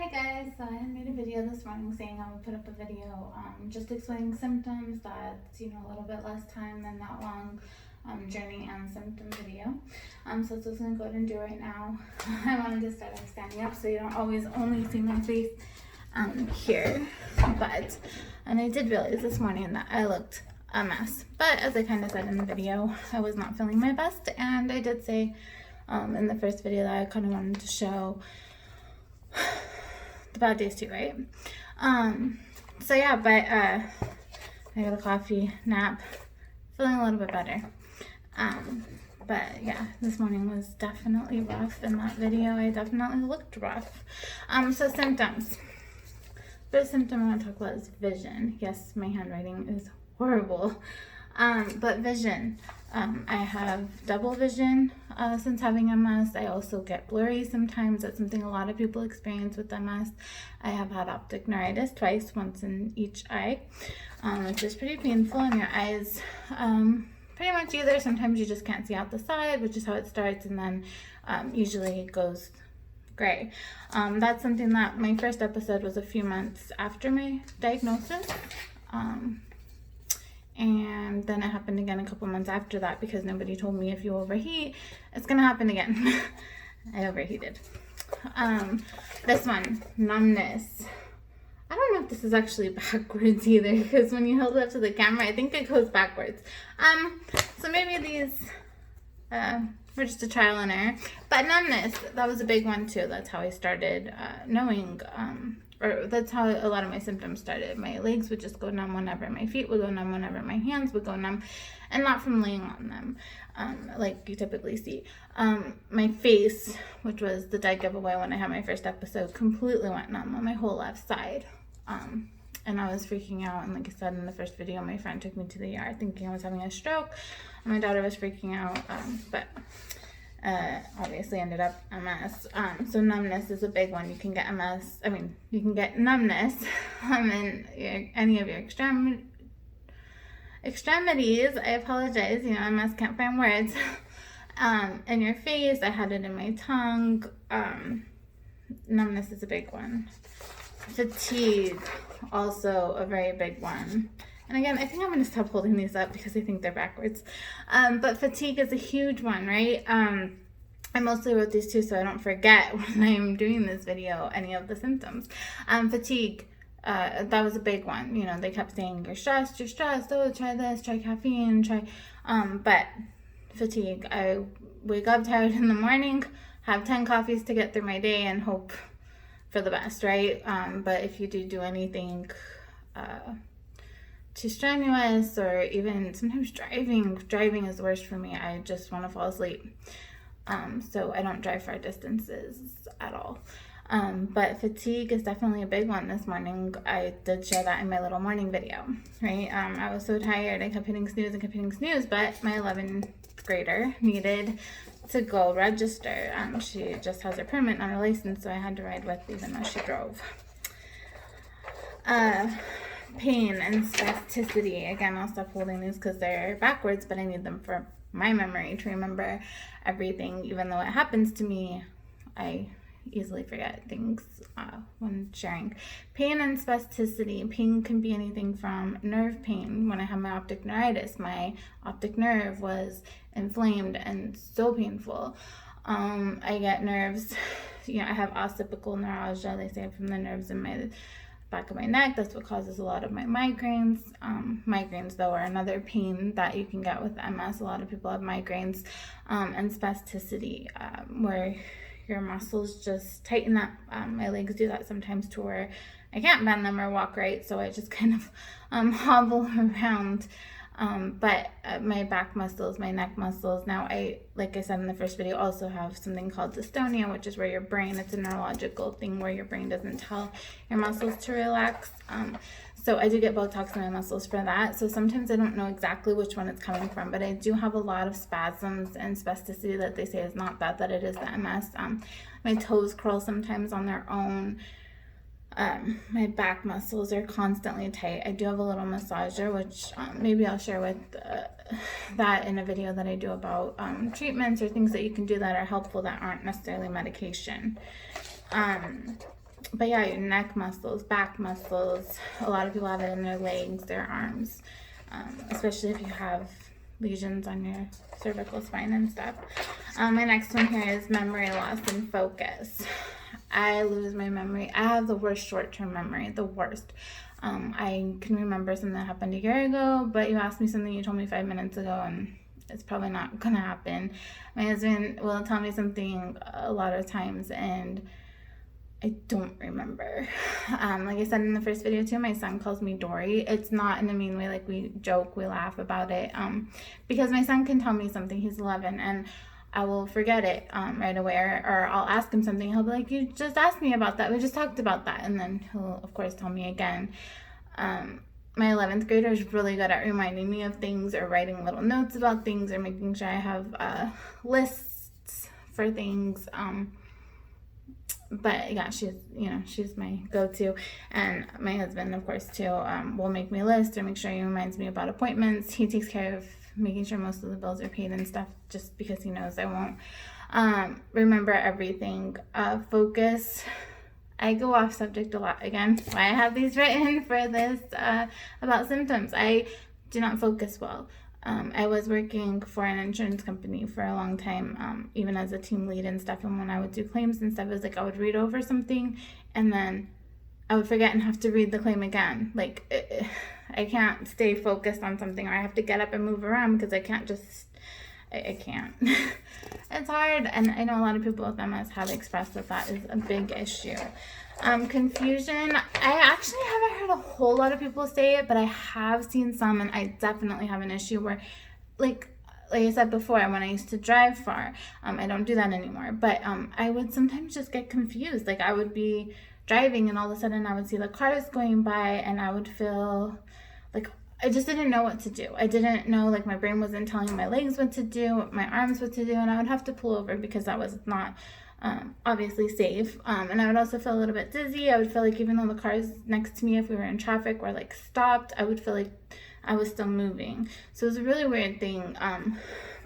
Hi guys, so I made a video this morning saying I would put up a video just explaining symptoms that's, a little bit less time than that long journey and symptom video. So that's what I'm going to go ahead and do right now. I wanted to start off standing up so you don't always only see my face here. And I did realize this morning that I looked a mess. But as I kind of said in the video, I was not feeling my best, and I did say in the first video that I kind of wanted to show the bad days too, right? So yeah, but I got a coffee, nap, feeling a little bit better. But yeah, this morning was definitely rough. In that video, I definitely looked rough. So symptoms. First symptom I want to talk about is vision. Yes, my handwriting is horrible. But vision. I have double vision since having MS. I also get blurry sometimes. That's something a lot of people experience with MS. I have had optic neuritis twice, once in each eye, which is pretty painful. And your eyes pretty much either sometimes you just can't see out the side, which is how it starts, and then usually it goes gray. That's something that my first episode was a few months after my diagnosis. And then it happened again a couple months after that because nobody told me if you overheat, it's gonna happen again. I overheated. This one, numbness. I don't know if this is actually backwards either, because when you hold it up to the camera, I think it goes backwards. So maybe these were just a trial and error. But numbness, that was a big one too. That's how I started knowing, or that's how a lot of my symptoms started. My legs would just go numb whenever my feet would go numb, whenever my hands would go numb, and not from laying on them, like you typically see. My face, which was the dead giveaway when I had my first episode, completely went numb on my whole left side. And I was freaking out, and like I said in the first video, my friend took me to the ER thinking I was having a stroke. My daughter was freaking out, but obviously ended up MS. So numbness is a big one. You can get MS, you can get numbness in any of your extremities. I apologize, MS can't find words. In your face, I had it in my tongue. Numbness is a big one. Fatigue, also a very big one. And again, I think I'm going to stop holding these up because I think they're backwards. But fatigue is a huge one, right? I mostly wrote these two so I don't forget when I'm doing this video any of the symptoms. Fatigue, that was a big one. They kept saying, you're stressed, oh, try this, try caffeine, but fatigue. I wake up tired in the morning, have 10 coffees to get through my day and hope for the best, right? But if you do anything too strenuous, or even sometimes driving is the worst for me. I just want to fall asleep. So I don't drive far distances at all. But fatigue is definitely a big one. This morning I did share that in my little morning video, right? I was so tired, I kept hitting snooze, but my 11th grader needed to go register. She just has her permit, not her license, so I had to ride with even though she drove. Pain and spasticity. Again, I'll stop holding these because they're backwards, but I need them for my memory to remember everything. Even though it happens to me, I easily forget things when sharing. Pain and spasticity. Pain can be anything from nerve pain. When I had my optic neuritis, my optic nerve was inflamed and so painful. I get nerves, I have occipital neuralgia, they say, from the nerves in my back of my neck. That's what causes a lot of my migraines. Migraines, though, are another pain that you can get with MS. A lot of people have migraines. And spasticity, where your muscles just tighten up. My legs do that sometimes to where I can't bend them or walk right, so I just kind of hobble around. But my back muscles, my neck muscles, now like I said in the first video, also have something called dystonia, which is where your brain, it's a neurological thing where your brain doesn't tell your muscles to relax. So I do get Botox in my muscles for that. So sometimes I don't know exactly which one it's coming from, but I do have a lot of spasms and spasticity that they say is not bad, that it is the MS. My toes curl sometimes on their own. My back muscles are constantly tight. I do have a little massager, which maybe I'll share with that in a video that I do about treatments or things that you can do that are helpful that aren't necessarily medication. but yeah, your neck muscles, back muscles, a lot of people have it in their legs, their arms, especially if you have lesions on your cervical spine and stuff. My next one here is memory loss and focus. I lose my memory. I have the worst short-term memory, the worst. I can remember something that happened a year ago, but you asked me something you told me 5 minutes ago, and it's probably not gonna happen. My husband will tell me something a lot of times, and I don't remember. Like I said in the first video too, my son calls me Dory. It's not in a mean way, like we joke, we laugh about it, because my son can tell me something, he's 11, and I will forget it right away, or I'll ask him something, he'll be like, you just asked me about that, we just talked about that, and then he'll of course tell me again. My 11th grader is really good at reminding me of things, or writing little notes about things, or making sure I have lists for things. But yeah, she's my go-to. And my husband, of course, too, will make me a list, or make sure he reminds me about appointments. He takes care of making sure most of the bills are paid and stuff, just because he knows I won't remember everything. Focus. I go off subject a lot. Again, why I have these written for this about symptoms. I do not focus well. I was working for an insurance company for a long time, even as a team lead and stuff. And when I would do claims and stuff, it was like I would read over something and then I would forget and have to read the claim again. Like, I can't stay focused on something, or I have to get up and move around because I can't just, I can't. It's hard. And I know a lot of people with MS have expressed that is a big issue. Confusion. I actually haven't heard a whole lot of people say it, but I have seen some, and I definitely have an issue where, like I said before, when I used to drive far, I don't do that anymore, but I would sometimes just get confused. Like, I would be driving and all of a sudden I would see the cars going by and I would feel like I just didn't know what to do. I didn't know, like, my brain wasn't telling my legs what to do, my arms what to do, and I would have to pull over because that was not obviously safe. And I would also feel a little bit dizzy. I would feel like even though the cars next to me, if we were in traffic, were like stopped, I would feel like I was still moving. So it was a really weird thing.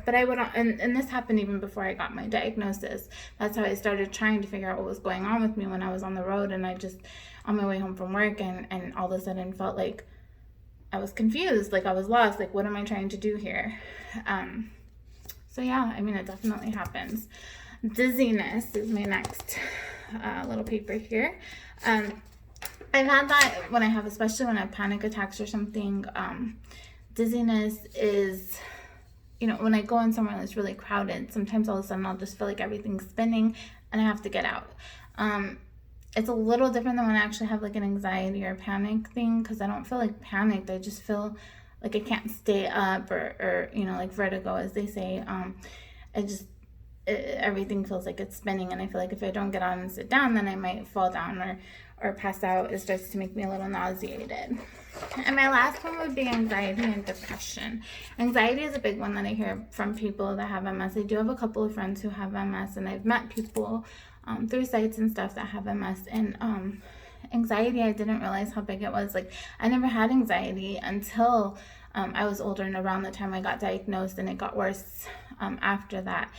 But I would, and this happened even before I got my diagnosis. That's how I started trying to figure out what was going on with me when I was on the road, and I just, on my way home from work, and all of a sudden felt like I was confused, like I was lost, like what am I trying to do here? So yeah, I mean, it definitely happens. Dizziness is my next little paper here. I've had that when I have, especially when I have panic attacks or something. Dizziness is, you know, when I go in somewhere that's really crowded, sometimes all of a sudden I'll just feel like everything's spinning and I have to get out. It's a little different than when I actually have like an anxiety or panic thing, because I don't feel like panicked. I just feel like I can't stay up, or you know, like vertigo, as they say. Everything feels like it's spinning, and I feel like if I don't get on and sit down, then I might fall down or pass out. It starts to make me a little nauseated. And my last one would be anxiety and depression. Anxiety is a big one that I hear from people that have MS. I do have a couple of friends who have MS, and I've met people through sites and stuff that have MS. And anxiety, I didn't realize how big it was. Like, I never had anxiety until I was older, and around the time I got diagnosed, and it got worse after that.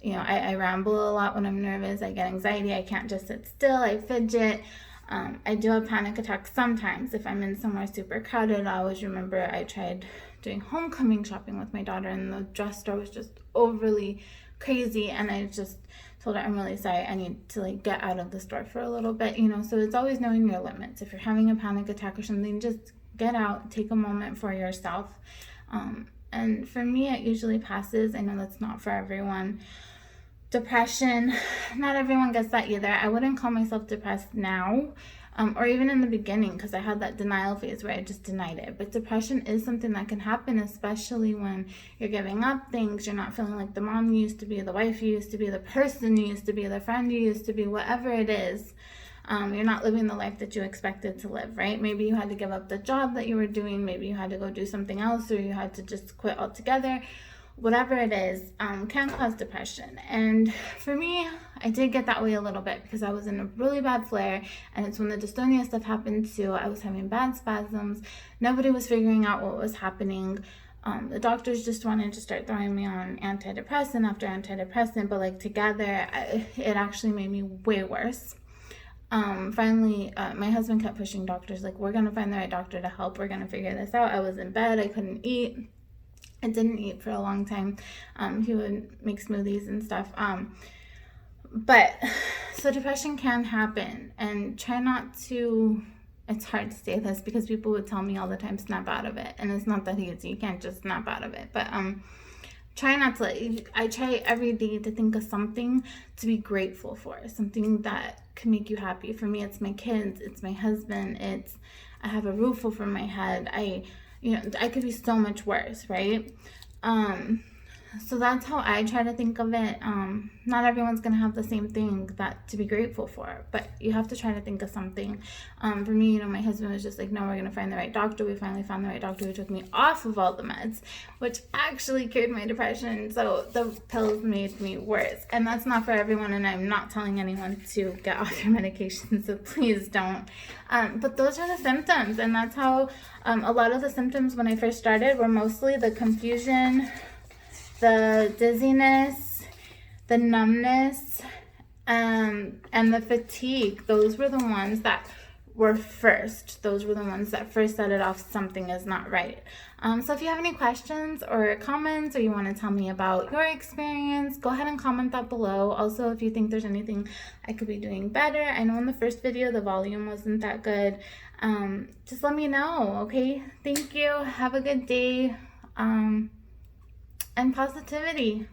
You know, I ramble a lot when I'm nervous. I get anxiety. I can't just sit still. I fidget. I do have panic attacks sometimes. If I'm in somewhere super crowded, I always remember I tried doing homecoming shopping with my daughter, and the dress store was just overly crazy, and I just told her, I'm really sorry, I need to like get out of the store for a little bit, you know. So it's always knowing your limits. If you're having a panic attack or something, just get out, take a moment for yourself. And for me, it usually passes. I know that's not for everyone. Depression, not everyone gets that either. I wouldn't call myself depressed now, or even in the beginning, because I had that denial phase where I just denied it. But depression is something that can happen, especially when you're giving up things. You're not feeling like the mom you used to be, the wife you used to be, the person you used to be, the friend you used to be, whatever it is. You're not living the life that you expected to live, right? Maybe you had to give up the job that you were doing. Maybe you had to go do something else, or you had to just quit altogether. Whatever it is, can cause depression. And for me, I did get that way a little bit because I was in a really bad flare, and it's when the dystonia stuff happened too. I was having bad spasms. Nobody was figuring out what was happening. The doctors just wanted to start throwing me on antidepressant after antidepressant, but like together, it actually made me way worse. Finally, my husband kept pushing doctors, like, we're gonna find the right doctor to help, we're gonna figure this out. I was in bed, I couldn't eat. I didn't eat for a long time. He would make smoothies and stuff. But so depression can happen, and try not to, it's hard to say this because people would tell me all the time, snap out of it. And it's not that easy, you can't just snap out of it. But try not to, I try every day to think of something to be grateful for, something that can make you happy. For me, it's my kids, it's my husband, it's, I have a roof over my head. I could be so much worse, right? So that's how I try to think of it. Not everyone's gonna have the same thing that to be grateful for, but you have to try to think of something. For me, my husband was just like, no, we're gonna find the right doctor. We finally found the right doctor who took me off of all the meds, which actually cured my depression. So the pills made me worse, and that's not for everyone, and I'm not telling anyone to get off your medication, so please don't. But those are the symptoms, and that's how a lot of the symptoms when I first started were mostly the confusion, the dizziness, the numbness, and the fatigue. Those were the ones that were first. Those were the ones that first set it off, something is not right. So if you have any questions or comments, or you want to tell me about your experience, go ahead and comment that below. Also, if you think there's anything I could be doing better, I know in the first video the volume wasn't that good, just let me know, okay? Thank you. Have a good day. And positivity.